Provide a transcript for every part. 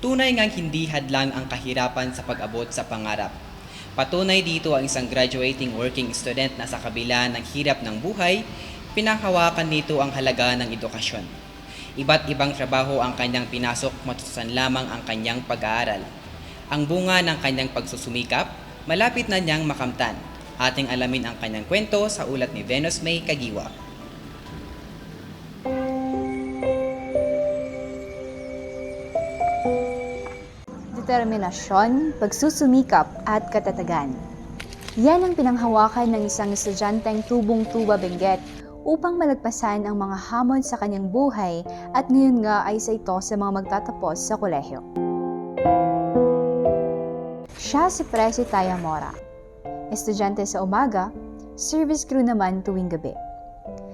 Tunay ngang hindi hadlang ang kahirapan sa pag-abot sa pangarap. Patunay dito ang isang graduating working student na sa kabila ng hirap ng buhay, pinanghawakan nito ang halaga ng edukasyon. Iba't ibang trabaho ang kanyang pinasok matutusan lamang ang kanyang pag-aaral. Ang bunga ng kanyang pagsusumikap, malapit na niyang makamtan. Ating alamin ang kanyang kwento sa ulat ni Venus May Kagiwa. Determinasyon, pagsusumikap at katatagan. Yan ang pinanghawakan ng isang estudyanteng tubong-tuba Benguet upang malagpasan ang mga hamon sa kanyang buhay at ngayon nga ay isa ito sa mga magtatapos sa kolehiyo. Siya si Presi Taya Mora. Estudyante sa umaga, service crew naman tuwing gabi.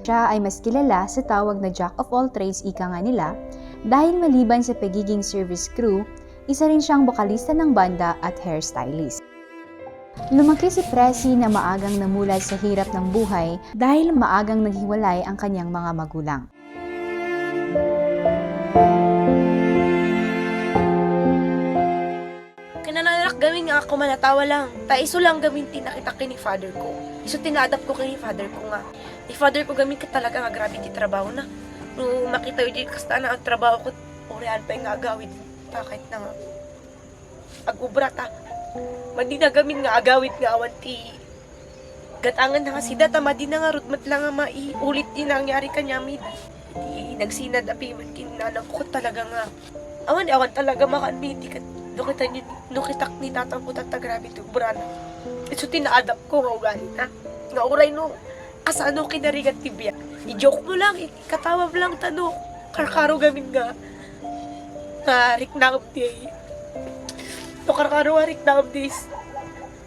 Siya ay mas kilala sa tawag na Jack of all trades ika nga nila dahil maliban sa pagiging service crew, isa rin siyang bokalista ng banda at hairstylist. Lumaki si Presi na maagang namulat sa hirap ng buhay dahil maagang naghiwalay ang kanyang mga magulang. Kinananak gawin nga ako manatawa lang. Iso lang gawin tinakita kini father ko. Iso tinadap ko kini father ko nga. Ni father ko gamin ka talaga nga grabe di trabaho na. Nung makita yun di kasta na ang trabaho ko, orehan pa yung agawid. Kahit na nga. Agubra ta. Madi na gamin nga agawid nga awan ti. Gatangan na nga si data, madi na nga rutmat lang nga maiulit din nangyari kanya mid. Di nagsinad api man kinanang ko talaga nga. Awan talaga makanmiti ka. Nukitak ni tatang ko grabe to brana. So tinaadap ko nga ugali na. Nga uray no. Asano kinarigat tibya. I-joke mo lang, ikatawab lang tano. Karkaro gamin nga. Rik na di to karkaro rik na dis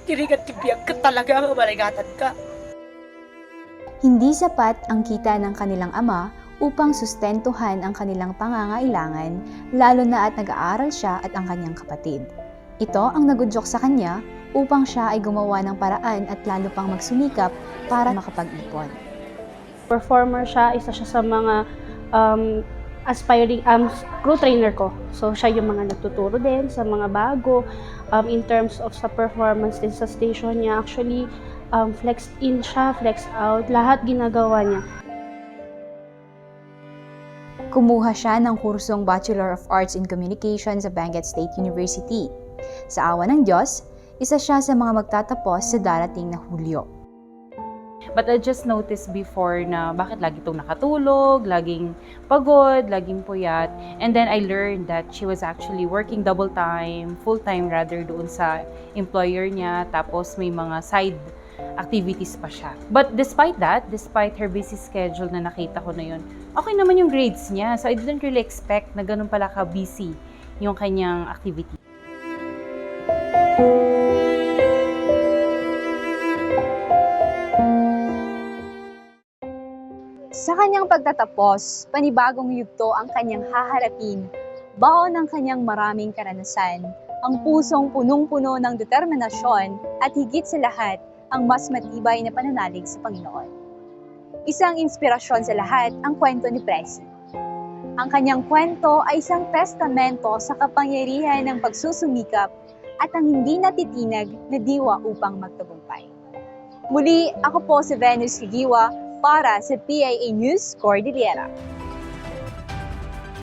tirigat tibiyag ka talaga marigatan ka. Hindi sapat ang kita ng kanilang ama upang sustentuhan ang kanilang pangangailangan, lalo na at nag-aaral siya at ang kanyang kapatid. Ito ang nagudyok sa kanya upang siya ay gumawa ng paraan at lalo pang magsumikap para makapag-ipon. Performer siya, isa siya sa mga aspiring crew trainer ko. So, siya yung mga nagtuturo din sa mga bago in terms of sa performance din sa station niya. Actually, flex in siya, flex out, lahat ginagawa niya. Kumuha siya ng kursong Bachelor of Arts in Communication sa Benguet State University. Sa awa ng Diyos, isa siya sa mga magtatapos sa darating na Hulyo. But I just noticed before na bakit lagi itong nakatulog, laging pagod, laging puyat. And then I learned that she was actually working double time, full time rather doon sa employer niya. Tapos may mga side activities pa siya. But despite that, despite her busy schedule na nakita ko na yun, okay naman yung grades niya. So I didn't really expect na ganun pala ka-busy yung kanyang activity. Sa kanyang pagtatapos, panibagong yugto ang kanyang haharapin, baon ng kanyang maraming karanasan, ang pusong punong-puno ng determinasyon at higit sa lahat, ang mas matibay na pananalig sa Panginoon. Isang inspirasyon sa lahat ang kwento ni Presi. Ang kanyang kwento ay isang testamento sa kapangyarihan ng pagsusumikap at ang hindi natitinag na diwa upang magtagumpay. Muli, ako po si Venus Kagiwa para sa PIA News Cordillera.